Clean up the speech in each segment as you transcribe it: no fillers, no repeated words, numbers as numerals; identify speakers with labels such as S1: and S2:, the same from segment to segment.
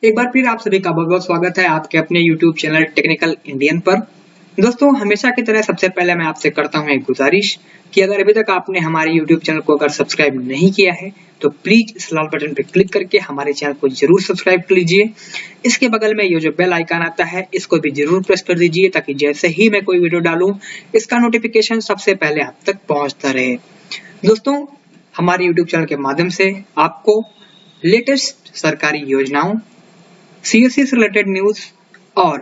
S1: एक बार फिर आप सभी का बहुत बहुत स्वागत है आपके अपने YouTube चैनल टेक्निकल इंडियन पर। दोस्तों, हमेशा की तरह सबसे पहले मैं आपसे करता हूं एक गुजारिश कि अगर अभी तक आपने हमारे YouTube चैनल को अगर सब्सक्राइब नहीं किया है तो प्लीज इस लाल बटन पर क्लिक करके हमारे चैनल को जरूर सब्सक्राइब कर लीजिए। इसके बगल में ये जो बेल आइकन आता है इसको भी जरूर प्रेस कर दीजिए ताकि जैसे ही मैं कोई वीडियो डालूं इसका नोटिफिकेशन सबसे पहले आप तक पहुंचता रहे। दोस्तों, हमारे YouTube चैनल के माध्यम से आपको लेटेस्ट सरकारी योजनाओं, सीएससी से रिलेटेड न्यूज और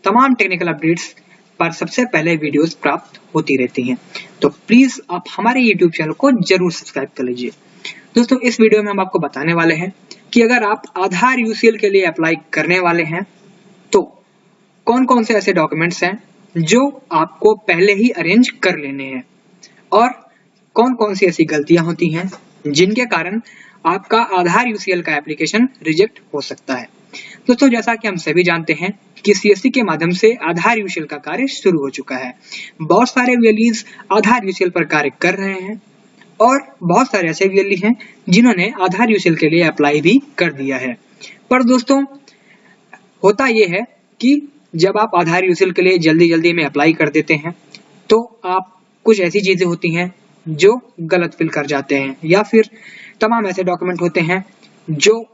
S1: तमाम टेक्निकल अपडेट्स पर सबसे पहले वीडियोस प्राप्त होती रहती हैं। तो प्लीज आप हमारे YouTube चैनल को जरूर सब्सक्राइब कर लीजिए। दोस्तों, इस वीडियो में हम आपको बताने वाले हैं कि अगर आप आधार यूसीएल के लिए अप्लाई करने वाले हैं तो कौन कौन से ऐसे डॉक्यूमेंट्स हैं जो आपको पहले ही अरेंज कर लेने हैं और कौन कौन सी ऐसी गलतियां होती हैं जिनके कारण आपका आधार यूसीएल का एप्लीकेशन रिजेक्ट हो सकता है। दोस्तों, जैसा कि हम सभी जानते हैं कि सीएससी के माध्यम से आधार यूसीएल का कार्य शुरू हो चुका है। बहुत सारे वीएलईज आधार यूसीएल पर कार्य कर रहे हैं और बहुत सारे ऐसे वीएलई हैं जिन्होंने आधार यूसीएल के लिए अप्लाई भी कर दिया है। पर दोस्तों, होता यह है कि जब आप आधार यूसीएल के लिए जल्दी जल्दी में अप्लाई कर देते हैं तो आप कुछ ऐसी चीजें होती हैं जो गलत फिल कर जाते हैं या फिर तमाम ऐसे डॉक्यूमेंट होते हैं जो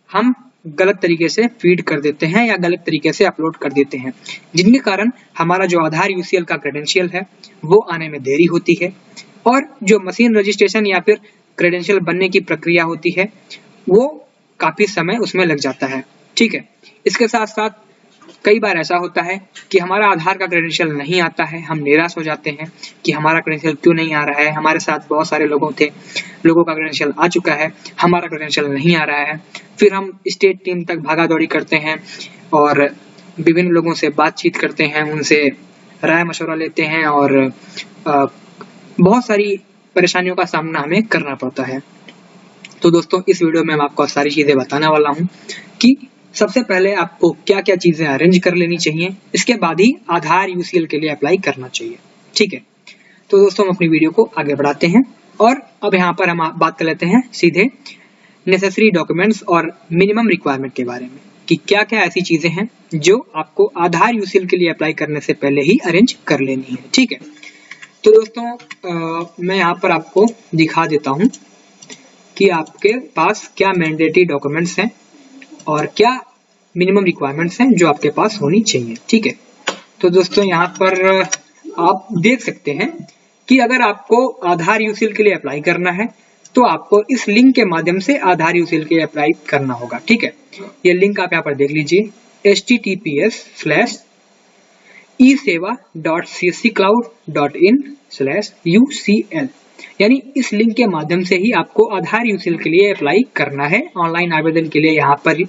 S1: हम गलत तरीके से फीड कर देते हैं या गलत तरीके से अपलोड कर देते हैं, जिनके कारण हमारा जो आधार यूसीएल का क्रेडेंशियल है वो आने में देरी होती है और जो मशीन रजिस्ट्रेशन या फिर क्रेडेंशियल बनने की प्रक्रिया होती है वो काफी समय उसमें लग जाता है। ठीक है, इसके साथ साथ कई बार ऐसा होता है कि हमारा आधार का क्रेडेंशियल नहीं आता है, हम निराश हो जाते हैं कि हमारा क्रेडेंशियल क्यों नहीं आ रहा है। हमारे साथ बहुत सारे लोगों का क्रेडेंशियल आ चुका है, हमारा क्रेडेंशियल नहीं आ रहा है। फिर हम स्टेट टीम तक भागा दौड़ी करते हैं और विभिन्न लोगों से बातचीत करते हैं, उनसे राय मशवरा लेते हैं और बहुत सारी परेशानियों का सामना हमें करना पड़ता है। तो दोस्तों, इस वीडियो में मैं आपको सारी चीजें बताने वाला हूँ कि सबसे पहले आपको क्या क्या चीजें अरेंज कर लेनी चाहिए, इसके बाद ही आधार यूसीएल के लिए अप्लाई करना चाहिए। ठीक है, तो दोस्तों हम अपनी वीडियो को आगे बढ़ाते हैं और अब यहाँ पर हम बात कर लेते हैं सीधे नेसेसरी डॉक्यूमेंट्स और मिनिमम रिक्वायरमेंट के बारे में कि क्या क्या ऐसी चीजें हैं जो आपको आधार यूसीएल के लिए अप्लाई करने से पहले ही अरेंज कर लेनी है। ठीक है, तो दोस्तों मैं यहाँ पर आपको दिखा देता हूँ कि आपके पास क्या मैंडेटरी डॉक्यूमेंट्स हैं और क्या मिनिमम रिक्वायरमेंट्स हैं जो आपके पास होनी चाहिए। ठीक है, तो दोस्तों यहाँ पर आप देख सकते हैं कि अगर आपको आधार यूसीएल के लिए अप्लाई करना है तो आपको इस लिंक के माध्यम से आधार यूसीएल के लिए अप्लाई करना होगा। ठीक है, ये लिंक आप यहाँ पर देख लीजिए, https://eceva.csccloud.in/ucl, यानी इस लिंक के माध्यम से ही आपको आधार यूसीएल के लिए अप्लाई करना है। ऑनलाइन आवेदन के लिए यहाँ पर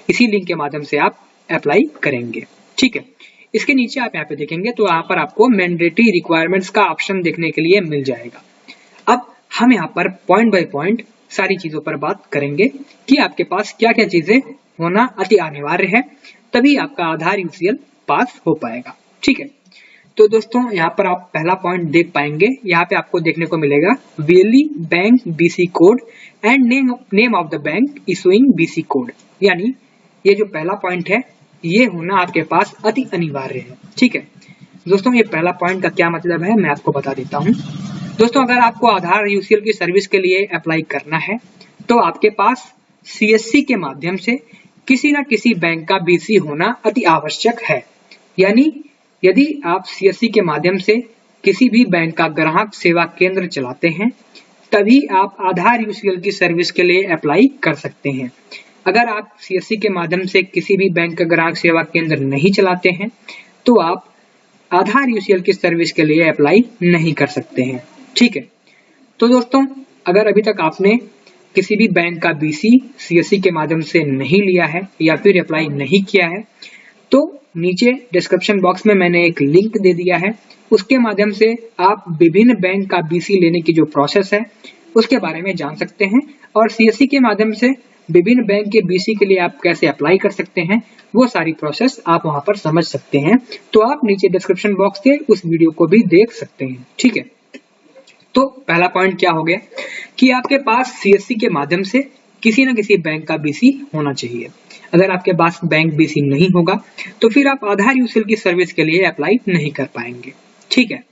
S1: इसी लिंक के माध्यम से आप अप्लाई करेंगे। ठीक है, इसके नीचे आप यहाँ पे देखेंगे तो यहाँ पर आपको मैंडेटरी रिक्वायरमेंट्स का ऑप्शन देखने के लिए मिल जाएगा। अब हम यहाँ पर पॉइंट बाय पॉइंट सारी चीजों पर बात करेंगे कि आपके पास क्या क्या चीजें होना अति अनिवार्य है, तभी आपका आधार यूसीएल पास हो पाएगा। ठीक है, तो दोस्तों यहाँ पर आप पहला पॉइंट देख पाएंगे, यहाँ पे आपको देखने को मिलेगा VLE bank BC code and name of the bank issuing BC code, यानी ये जो पहला पॉइंट है ये होना आपके पास अति अनिवार्य है। ठीक है दोस्तों, ये पहला पॉइंट का क्या मतलब है मैं आपको बता देता हूँ। दोस्तों, अगर आपको आधार यूसीएल की सर्विस के लिए अप्लाई करना है तो आपके पास सीएससी के माध्यम से किसी न किसी बैंक का बीसी होना अति आवश्यक है। यानी यदि आप सीएससी के माध्यम से किसी भी बैंक का ग्राहक सेवा केंद्र चलाते हैं तभी आप आधार यूसीएल की सर्विस के लिए अप्लाई कर सकते हैं। अगर आप सीएससी के माध्यम से किसी भी बैंक का ग्राहक सेवा केंद्र नहीं चलाते हैं तो आप आधार यूसीएल की सर्विस के लिए अप्लाई नहीं कर सकते हैं। ठीक है, तो दोस्तों अगर अभी तक आपने किसी भी बैंक का बीसी सीएससी के माध्यम से नहीं लिया है या फिर अप्लाई नहीं किया है तो नीचे डिस्क्रिप्शन बॉक्स में मैंने एक लिंक दे दिया है, उसके माध्यम से आप विभिन्न बैंक का बीसी लेने की जो प्रोसेस है उसके बारे में जान सकते हैं और सीएससी के माध्यम से विभिन्न बैंक के बीसी के लिए आप कैसे अप्लाई कर सकते हैं वो सारी प्रोसेस आप वहां पर समझ सकते हैं। तो आप नीचे डिस्क्रिप्शन बॉक्स से उस वीडियो को भी देख सकते हैं। ठीक है, तो पहला पॉइंट क्या हो गया कि आपके पास सीएससी के माध्यम से किसी न किसी बैंक का बीसी होना चाहिए। अगर आपके पास बैंक बीसी नहीं होगा तो फिर आप आधार यूसीएल की सर्विस के लिए अप्लाई नहीं कर पाएंगे। ठीक है।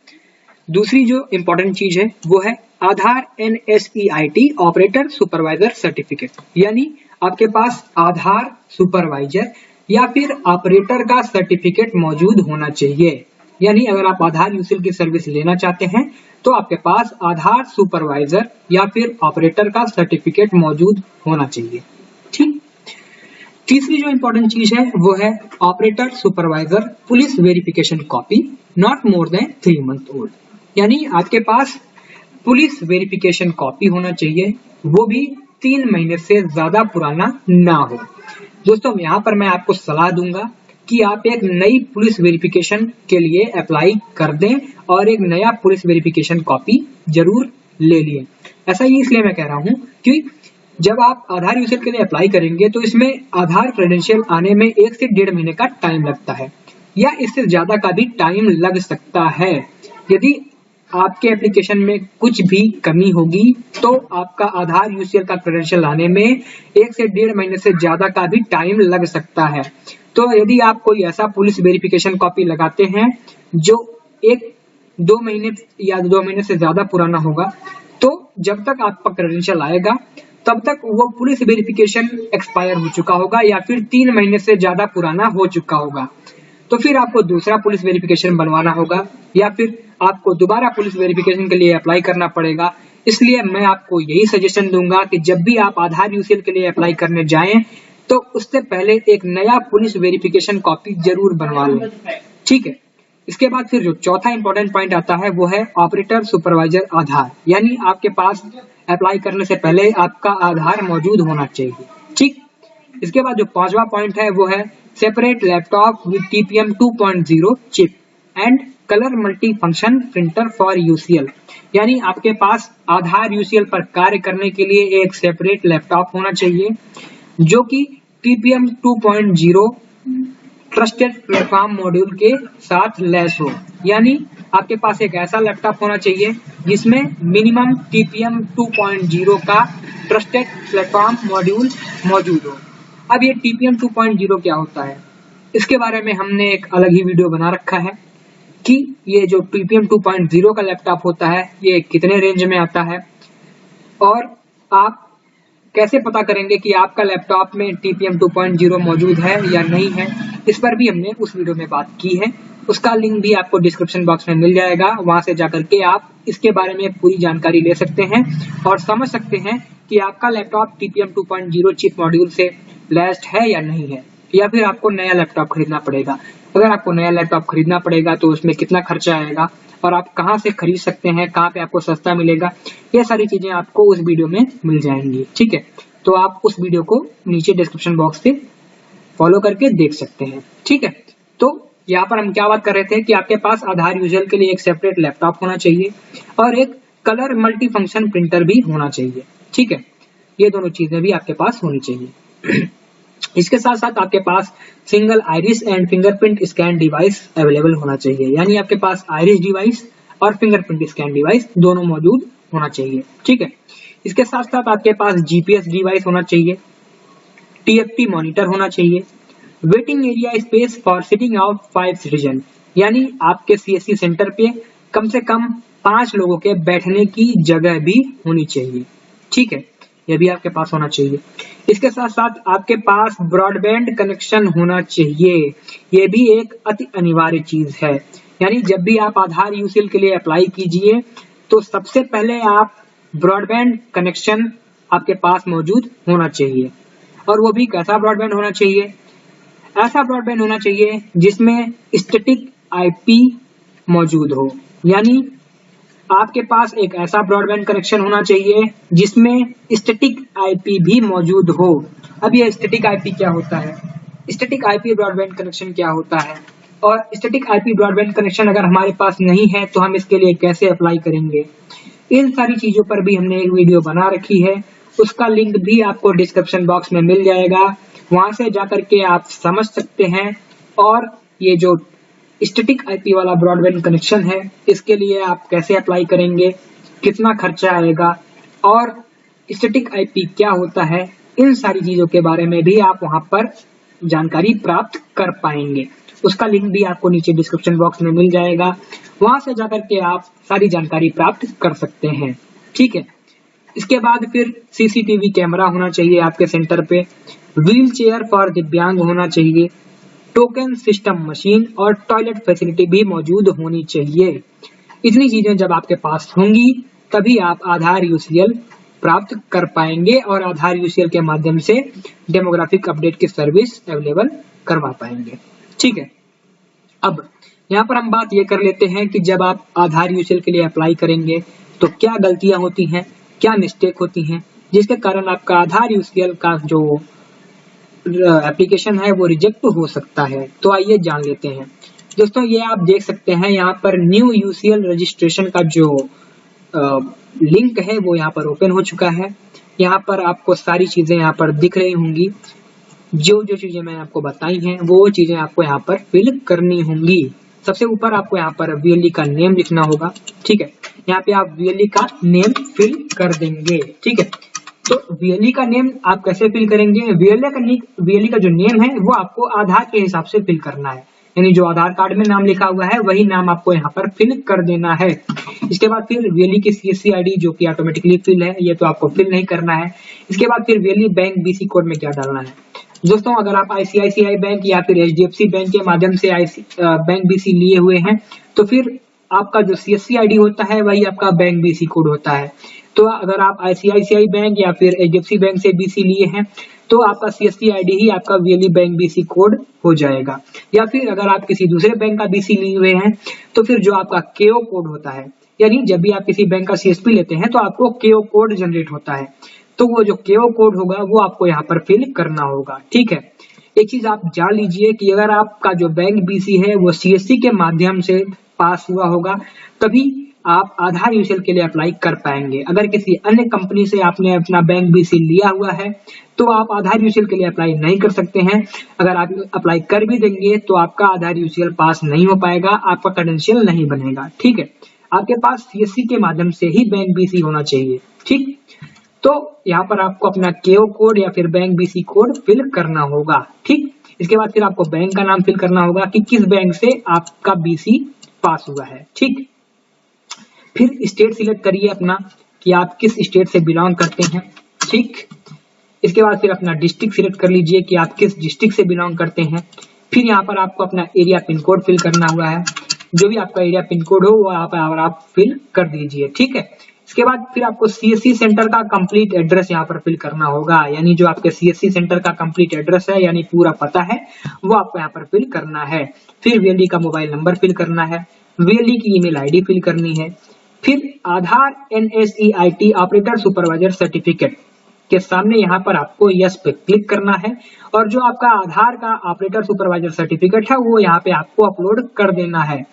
S1: दूसरी जो इंपॉर्टेंट चीज है वो है आधार NSEIT ऑपरेटर सुपरवाइजर सर्टिफिकेट, यानी आपके पास आधार सुपरवाइजर या फिर ऑपरेटर का सर्टिफिकेट मौजूद होना चाहिए। यानी अगर आप आधार यूसीएल की सर्विस लेना चाहते हैं तो आपके पास आधार सुपरवाइजर या फिर ऑपरेटर का सर्टिफिकेट मौजूद होना चाहिए। ठीक। तीसरी जो इंपॉर्टेंट चीज है वो है operator supervisor police verification copy not more than 3 month old, यानी आपके पास पुलिस वेरिफिकेशन कॉपी होना चाहिए, वो भी 3 महीने से ज्यादा पुराना ना हो। दोस्तों यहाँ पर मैं आपको सलाह दूंगा कि आप एक नई पुलिस वेरिफिकेशन के लिए अप्लाई कर दें और एक नया पुलिस वेरिफिकेशन कॉपी जरूर ले लिए। ऐसा ही इसलिए मैं कह रहा हूँ कि जब आप आधार यूसीएल के लिए अप्लाई करेंगे तो इसमें आधार क्रेडेंशियल आने में 1 से 1.5 महीने का टाइम लगता है या इससे ज्यादा का भी टाइम लग सकता है। यदि आपके एप्लीकेशन में कुछ भी कमी होगी तो आपका आधार यूसीएल का क्रेडेंशियल आने में 1 से 1.5 महीने से ज्यादा का भी टाइम लग सकता है। तो यदि आप कोई ऐसा पुलिस वेरिफिकेशन कॉपी लगाते हैं जो 1-2 महीने या 2 महीने से ज्यादा पुराना होगा, तो जब तक आपका क्रेडेंशियल आएगा तब तक वो पुलिस वेरिफिकेशन एक्सपायर हो चुका होगा या फिर 3 महीने से ज्यादा पुराना हो चुका होगा। तो फिर आपको दूसरा पुलिस वेरिफिकेशन बनवाना होगा या फिर आपको दोबारा पुलिस वेरिफिकेशन के लिए अप्लाई करना पड़ेगा। इसलिए मैं आपको यही सजेशन दूंगा कि जब भी आप आधार यूसीएल के लिए अप्लाई करने जाएं तो उससे पहले एक नया पुलिस वेरिफिकेशन कॉपी जरूर बनवा लें। ठीक है। इसके बाद फिर जो चौथा इंपॉर्टेंट पॉइंट आता है वो है ऑपरेटर सुपरवाइजर आधार, यानी आपके पास अप्लाई करने से पहले आपका आधार मौजूद होना चाहिए। ठीक। इसके बाद जो 5वां पॉइंट है वो है separate laptop with TPM 2.0 chip and colour multi function printer for UCL, यानी आपके पास आधार यूसीएल पर कार्य करने के लिए एक सेपरेट लैपटॉप होना चाहिए जो कि TPM 2.0 ट्रस्टेड प्लेटफॉर्म मॉड्यूल के साथ लैस हो, यानी आपके पास एक ऐसा लैपटॉप होना चाहिए जिसमें मिनिमम TPM 2.0 का ट्रस्टेड प्लेटफॉर्म मॉड्यूल मौजूद हो। अब ये TPM 2.0 क्या होता है, इसके बारे में हमने एक अलग ही वीडियो बना रखा है कि ये जो TPM 2.0 का लैपटॉप होता है ये कितने रेंज में आता है और आप कैसे पता करेंगे कि आपका लैपटॉप में TPM 2.0 मौजूद है या नहीं है, इस पर भी हमने उस वीडियो में बात की है। उसका लिंक भी आपको डिस्क्रिप्शन बॉक्स में मिल जाएगा, वहां से जाकर के आप इसके बारे में पूरी जानकारी ले सकते हैं और समझ सकते हैं कि आपका लैपटॉप TPM 2.0 चिप मॉड्यूल से लैस्ड है या नहीं है, या फिर आपको नया लैपटॉप खरीदना पड़ेगा। अगर आपको नया लैपटॉप खरीदना पड़ेगा तो उसमें कितना खर्चा आएगा और आप कहाँ से खरीद सकते हैं, कहाँ पे आपको सस्ता मिलेगा, ये सारी चीजें आपको उस वीडियो में मिल जाएंगी। ठीक है। तो आप उस वीडियो को नीचे डिस्क्रिप्शन बॉक्स से फॉलो करके देख सकते हैं। ठीक है। तो यहाँ पर हम क्या बात कर रहे थे कि आपके पास आधार यूजल के लिए एक सेपरेट लैपटॉप होना चाहिए और एक कलर मल्टी फंक्शन प्रिंटर भी होना चाहिए। ठीक है। ये दोनों चीजें भी आपके पास होनी चाहिए। इसके साथ साथ आपके पास single iris and fingerprint scan device available होना चाहिए, यानी आपके पास आइरिस डिवाइस और फिंगरप्रिंट स्कैन डिवाइस दोनों मौजूद होना चाहिए। ठीक है। इसके साथ साथ आपके पास GPS डिवाइस होना चाहिए, TFT मॉनिटर होना चाहिए, waiting area space for sitting out 5 citizen, यानी आपके CSC सेंटर पे कम से कम 5 लोगों के बैठने की जगह भी होनी चाहिए। ठीक है। यह भी आपके पास होना चाहिए। इसके साथ साथ आपके पास ब्रॉडबैंड कनेक्शन होना चाहिए, यह भी एक अति अनिवार्य चीज है। यानी जब भी आप आधार यूसीएल के लिए अप्लाई कीजिए तो सबसे पहले आप ब्रॉडबैंड कनेक्शन आपके पास मौजूद होना चाहिए, और वो भी कैसा ब्रॉडबैंड होना चाहिए, ऐसा ब्रॉडबैंड होना चाहिए जिसमें स्टैटिक IP मौजूद हो, यानी आपके पास एक ऐसा ब्रॉडबैंड कनेक्शन होना चाहिए जिसमें स्टैटिक IP भी मौजूद हो। अब ये स्टैटिक IP क्या होता है, स्टैटिक IP ब्रॉडबैंड कनेक्शन क्या होता है, और स्टैटिक IP ब्रॉडबैंड कनेक्शन अगर हमारे पास नहीं है तो हम इसके लिए कैसे अप्लाई करेंगे, इन सारी चीजों पर भी हमने एक वीडियो बना रखी है, उसका लिंक भी आपको डिस्क्रिप्शन बॉक्स में मिल जाएगा, वहां से जाकर के आप समझ सकते हैं। और ये जो स्टैटिक IP वाला ब्रॉडबैंड कनेक्शन है इसके लिए आप कैसे अप्लाई करेंगे, कितना खर्चा आएगा और स्टैटिक IP क्या होता है, इन सारी चीजों के बारे में भी आप वहां पर जानकारी प्राप्त कर पाएंगे। उसका लिंक भी आपको नीचे डिस्क्रिप्शन बॉक्स में मिल जाएगा, वहां से जाकर के आप सारी जानकारी प्राप्त कर सकते हैं। ठीक है, इसके बाद फिर सीसीटीवी कैमरा होना चाहिए आपके सेंटर पे, व्हील चेयर फॉर दिव्यांग होना चाहिए, टोकन सिस्टम मशीन और टॉयलेट फैसिलिटी भी मौजूद होनी चाहिए। इतनी चीजें जब आपके पास होंगी तभी आप आधार यूसीएल प्राप्त कर पाएंगे और आधार यूसीएल के माध्यम से डेमोग्राफिक अपडेट की सर्विस अवेलेबल करवा पाएंगे। ठीक है, अब यहाँ पर हम बात ये कर लेते हैं कि जब आप आधार यूसीएल के लिए अप्लाई करेंगे तो क्या गलतियां होती हैं, क्या मिस्टेक होती हैं, जिसके कारण आपका आधार यूसीएल का जो एप्लीकेशन है वो रिजेक्ट हो सकता है। तो आइए जान लेते हैं। दोस्तों, ये आप देख सकते हैं यहाँ पर न्यू यूसीएल रजिस्ट्रेशन का जो लिंक है वो यहाँ पर ओपन हो चुका है। यहाँ पर आपको सारी चीजें यहाँ पर दिख रही होंगी, जो जो चीजें मैंने आपको बताई हैं वो चीजें आपको यहाँ पर फिल करनी होंगी। सबसे ऊपर आपको यहाँ पर वीएलई का नेम लिखना होगा। ठीक है, यहाँ पे आप वीएलई का नेम फिल कर देंगे। ठीक है, तो वीएलई का नेम आप कैसे फिल करेंगे? वीएलई का जो नेम है वो आपको आधार के हिसाब से फिल करना है, यानी जो आधार कार्ड में नाम लिखा हुआ है वही नाम आपको यहाँ पर फिल कर देना है। इसके बाद फिर वीएलई की सीएससी आईडी जो कि ऑटोमेटिकली फिल है, ये तो आपको फिल नहीं करना है। इसके बाद फिर वीएलई बैंक बीसी कोड में क्या डालना है। दोस्तों, अगर आप आईसीआईसीआई बैंक या फिर एचडीएफसी बैंक के माध्यम से बैंक बीसी लिए हुए हैं तो फिर आपका जो सीएससी आईडी होता है वही आपका बैंक बीसी कोड होता है। तो अगर आप आईसीआईसीआई बैंक या फिर एचडीएफसी बैंक से बीसी लिए हैं तो आपका सीएससी आईडी ही आपका वीएलई बैंक बीसी कोड हो जाएगा। या फिर अगर आप किसी दूसरे बैंक का बीसी लिए हुए हैं तो फिर जो आपका केओ कोड होता है, यानी जब भी आप किसी बैंक का सीएसपी लेते हैं तो आपको केओ कोड जनरेट होता है, तो वो जो केओ कोड होगा वो आपको यहाँ पर फिल करना होगा। ठीक है, एक चीज आप जान लीजिए कि अगर आपका जो बैंक बीसी है वो सीएससी के माध्यम से पास हुआ होगा तभी आप आधार यूसीएल के लिए अप्लाई कर पाएंगे। अगर किसी अन्य कंपनी से आपने अपना बैंक बीसी लिया हुआ है तो आप आधार यूसीएल के लिए अप्लाई नहीं कर सकते हैं। अगर आप अप्लाई कर भी देंगे तो आपका आधार यूसीएल पास नहीं हो पाएगा, आपका क्रेडेंशियल नहीं बनेगा। ठीक है, आपके पास सीएससी के माध्यम से ही बैंक बीसी होना चाहिए। ठीक, तो यहाँ पर आपको अपना केओ कोड या फिर बैंक बीसी कोड फिल करना होगा। ठीक, इसके बाद फिर आपको बैंक का नाम फिल करना होगा कि किस बैंक से आपका बीसी पास हुआ है। ठीक, फिर स्टेट सिलेक्ट करिए अपना कि आप किस स्टेट से बिलोंग करते हैं। ठीक, इसके बाद फिर अपना डिस्ट्रिक्ट सिलेक्ट कर लीजिए कि आप किस डिस्ट्रिक्ट से बिलोंग करते हैं। फिर यहाँ पर आपको अपना एरिया पिन कोड फिल करना हुआ है, जो भी आपका एरिया पिन कोड हो वो आप फिल कर दीजिए। ठीक है, इसके बाद फिर आपको सीएससी सेंटर का कंप्लीट एड्रेस यहाँ पर फिल करना होगा, यानी जो आपके सीएससी सेंटर का कंप्लीट एड्रेस है यानी पूरा पता है वो आपको यहाँ पर फिल करना है। फिर वीएलई का मोबाइल नंबर फिल करना है, वीएलई की ईमेल आईडी फिल करनी है। फिर आधार एनएसईआईटी ऑपरेटर सुपरवाइजर सर्टिफिकेट के सामने यहाँ पर आपको यस पे क्लिक करना है और जो आपका आधार का ऑपरेटर सुपरवाइजर सर्टिफिकेट है वो यहाँ पे आपको अपलोड कर देना है।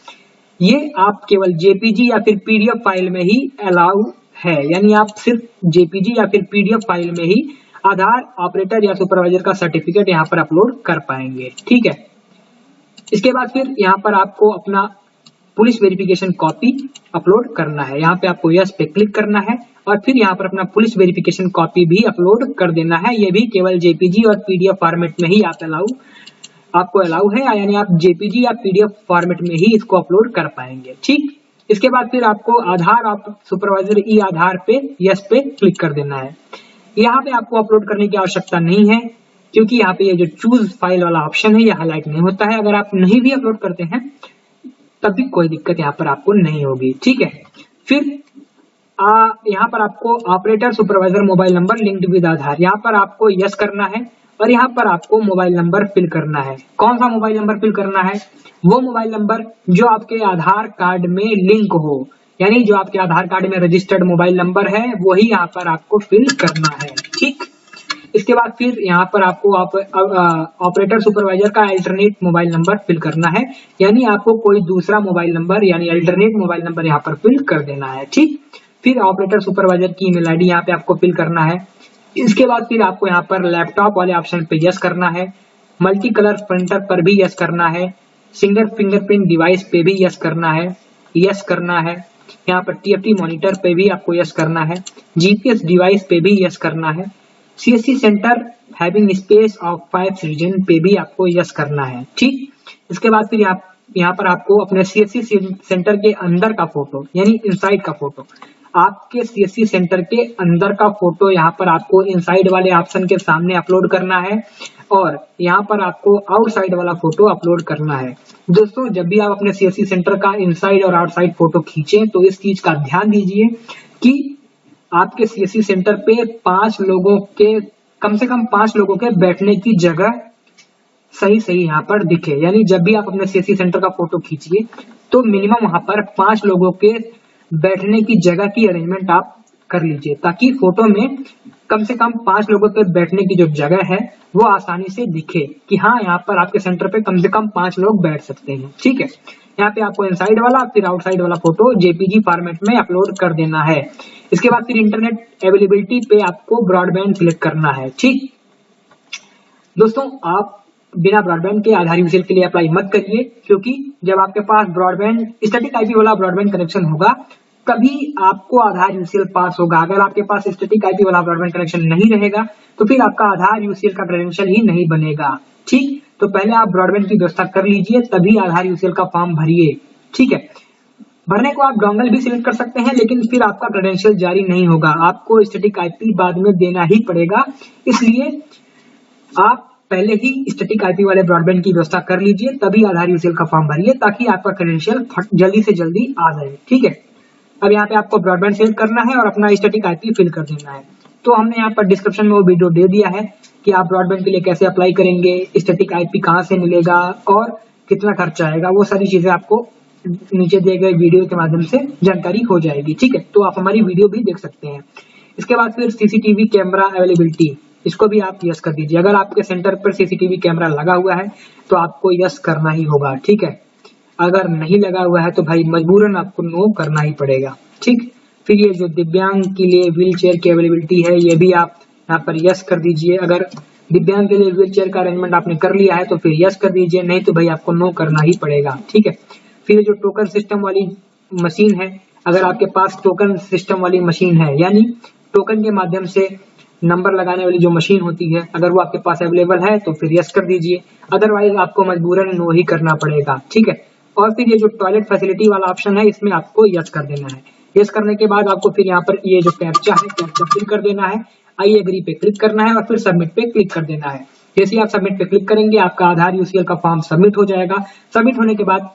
S1: ये आप केवल जेपीजी या फिर पीडीएफ फाइल में ही अलाउ है, यानी आप सिर्फ जेपीजी या फिर पीडीएफ फाइल में ही आधार ऑपरेटर या सुपरवाइजर का सर्टिफिकेट यहाँ पर अपलोड कर पाएंगे। ठीक है, इसके बाद फिर यहाँ पर आपको अपना पुलिस वेरिफिकेशन कॉपी अपलोड करना है। यहाँ पे आपको यस पे क्लिक करना है और फिर यहाँ पर अपना पुलिस वेरिफिकेशन कॉपी भी अपलोड कर देना है। ये भी केवल जेपीजी और पीडीएफ फॉर्मेट में ही आपको अलाउ है, यानी आप जेपीजी या पीडीएफ फॉर्मेट में ही इसको अपलोड कर पाएंगे। ठीक, इसके बाद फिर आपको आधार सुपरवाइजर ई आधार पे यस पे क्लिक कर देना है। यहाँ पे आपको अपलोड करने की आवश्यकता नहीं है क्योंकि यहाँ पे ये जो चूज फाइल वाला ऑप्शन है ये हाईलाइट नहीं होता है। अगर आप नहीं भी अपलोड करते हैं तब भी कोई दिक्कत यहाँ पर आपको नहीं होगी। ठीक है, फिर यहाँ पर आपको operator supervisor mobile number linked with Aadhaar, यहाँ पर आपको यस करना है और यहाँ पर आपको मोबाइल नंबर फिल करना है। कौन सा मोबाइल नंबर फिल करना है? वो मोबाइल नंबर जो आपके आधार कार्ड में लिंक हो, यानी जो आपके आधार कार्ड में रजिस्टर्ड मोबाइल नंबर है वही यहाँ पर आपको फिल करना है। ठीक, इसके बाद फिर यहाँ पर आपको ऑपरेटर सुपरवाइजर का अल्टरनेट मोबाइल नंबर फिल करना है, यानी आपको कोई दूसरा मोबाइल नंबर यानी अल्टरनेट मोबाइल नंबर यहाँ पर फिल कर देना है। ठीक, फिर ऑपरेटर सुपरवाइजर की ईमेल आईडी यहाँ पे आपको फिल करना है। इसके बाद फिर आपको यहाँ पर लैपटॉप वाले ऑप्शन पे यस करना है, मल्टी कलर प्रिंटर पर भी यस करना है, सिंगल फिंगरप्रिंट डिवाइस पे भी यस करना है, यहाँ पर टीएफटी मॉनिटर पे भी आपको यस करना है, जीपीएस डिवाइस पे भी यस करना है, CSC centre having space of 5 reason पे भी आपको यस करना है। ठीक, इसके बाद फिर यहाँ पर आपको अपने CSC सेंटर के अंदर का फोटो यानी इनसाइड का फोटो, आपके CSC सेंटर के अंदर का फोटो यहाँ पर आपको इनसाइड वाले ऑप्शन के सामने अपलोड करना है और यहाँ पर आपको आउटसाइड वाला फोटो अपलोड करना है। दोस्तों, जब भी आप अपने CSC सेंटर का इनसाइड और आउटसाइड फोटो खींचें तो इस चीज का ध्यान दीजिए कि आपके CSC सेंटर पे 5 लोगों के, कम से कम 5 लोगों के बैठने की जगह सही यहाँ पर दिखे। यानी जब भी आप अपने CSC सेंटर का फोटो खींचिए तो मिनिमम वहां पर 5 लोगों के बैठने की जगह की अरेंजमेंट आप कर लीजिए, ताकि फोटो में कम से कम 5 लोगों के बैठने की जो जगह है वो आसानी से दिखे कि हाँ, यहाँ पर आपके सेंटर पे कम से कम 5 लोग बैठ सकते हैं। ठीक है, यहाँ पे आपको इनसाइड वाला फिर आउटसाइड वाला फोटो JPG फॉर्मेट में अपलोड कर देना है। इसके बाद फिर इंटरनेट अवेलेबिलिटी पे आपको ब्रॉडबैंड सिलेक्ट करना है। ठीक दोस्तों, आप बिना ब्रॉडबैंड के आधार यूसीएल के लिए अप्लाई मत करिए, क्योंकि जब आपके पास ब्रॉडबैंड स्टैटिक आईपी वाला ब्रॉडबैंड कनेक्शन होगा तभी आपको आधार यूसीएल पास होगा। अगर आपके पास स्टैटिक आईपी वाला ब्रॉडबैंड कनेक्शन नहीं रहेगा तो फिर आपका आधार यूसीएल का क्रेडेंशियल ही नहीं बनेगा। ठीक, तो पहले आप ब्रॉडबैंड की व्यवस्था कर लीजिए, तभी आधार यूसीएल का फॉर्म भरिए। ठीक है, भरने को आप डोंगल भी सिलेक्ट कर सकते हैं, लेकिन फिर आपका क्रेडेंशियल जारी नहीं होगा, आपको स्टैटिक आईपी बाद में देना ही पड़ेगा। इसलिए आप पहले ही स्टैटिक आईपी वाले ब्रॉडबैंड की व्यवस्था कर लीजिए, तभी आधार यूसीएल का फॉर्म भरिए, ताकि आपका क्रेडेंशियल जल्दी से जल्दी आ जाए। ठीक है, अब यहाँ पे आपको ब्रॉडबैंड सिलेक्ट करना है और अपना स्टैटिक आईपी फिल कर देना है। तो हमने यहाँ पर डिस्क्रिप्शन में वो वीडियो दे दिया है कि आप ब्रॉडबैंड के लिए कैसे अप्लाई करेंगे, स्टैटिक आईपी कहाँ से मिलेगा और कितना खर्चा आएगा, वो सारी चीजें आपको नीचे दिए गए वीडियो के माध्यम से जानकारी हो जाएगी। ठीक है, तो आप हमारी वीडियो भी देख सकते हैं। इसके बाद फिर CCTV कैमरा अवेलेबिलिटी, इसको भी आप यस कर दीजिए। अगर आपके सेंटर पर CCTV कैमरा लगा हुआ है तो आपको यस करना ही होगा। ठीक है, अगर नहीं लगा हुआ है तो भाई मजबूरन आपको नो करना ही पड़ेगा। ठीक, फिर ये जो दिव्यांग के लिए व्हील चेयर की अवेलेबिलिटी है, ये भी आप यहाँ पर यस कर दीजिए। अगर दिव्यांग के लिए व्हील चेयर का अरेंजमेंट आपने कर लिया है तो फिर यस कर दीजिए, नहीं तो भाई आपको नो करना ही पड़ेगा। ठीक है, फिर जो टोकन सिस्टम वाली मशीन है, अगर आपके पास टोकन सिस्टम वाली मशीन है, यानी टोकन के माध्यम से नंबर लगाने वाली जो मशीन होती है, अगर वो आपके पास अवेलेबल है तो फिर यस कर दीजिए, अदरवाइज आपको मजबूरन नो ही करना पड़ेगा। ठीक है, और फिर ये जो टॉयलेट फैसिलिटी वाला ऑप्शन है, इसमें आपको यस कर देना है। यस करने के बाद आपको फिर यहाँ पर ये जो कैप्चा है, कैप्चा फिल कर देना है, आई एग्री पे क्लिक करना है और फिर सबमिट पे क्लिक कर देना है। जैसे ही आप सबमिट पे क्लिक करेंगे, आपका आधार यूसीएल का फॉर्म सबमिट हो जाएगा। सबमिट होने के बाद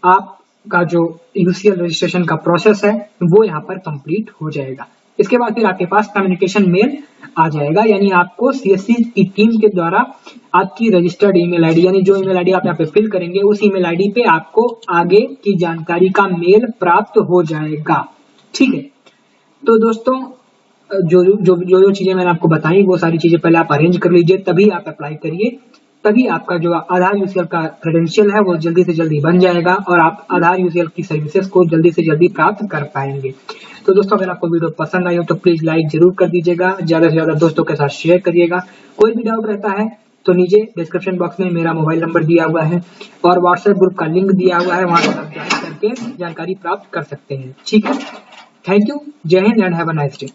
S1: आपका जो यूसीएल रजिस्ट्रेशन का प्रोसेस है वो यहाँ पर कंप्लीट हो जाएगा। इसके बाद फिर आपके पास कम्युनिकेशन मेल आ जाएगा, यानी आपको CSC की टीम के द्वारा आपकी रजिस्टर्ड ईमेल आईडी, यानी जो ईमेल आईडी आप यहाँ पे फिल करेंगे उस ईमेल आईडी पे आपको आगे की जानकारी का मेल प्राप्त हो जाएगा। ठीक है, तो दोस्तों जो चीजें मैंने आपको बताई वो सारी चीजें पहले आप अरेंज कर लीजिए, तभी आप अप्लाई करिए, तभी आपका जो आधार यूसीएल का क्रेडेंशियल है वो जल्दी से जल्दी बन जाएगा और आप आधार यूसीएल की सर्विसेज को जल्दी से जल्दी प्राप्त कर पाएंगे। तो दोस्तों, अगर आपको वीडियो पसंद आई हो तो प्लीज लाइक जरूर कर दीजिएगा, ज्यादा से ज्यादा दोस्तों के साथ शेयर करिएगा। कोई भी डाउट रहता है तो नीचे डिस्क्रिप्शन बॉक्स में मेरा मोबाइल नंबर दिया हुआ है और व्हाट्सएप ग्रुप का लिंक दिया हुआ है, वहां पर आप ज्वाइन करके जानकारी प्राप्त कर सकते हैं। ठीक है, थैंक यू, जय Hind and have a nice day.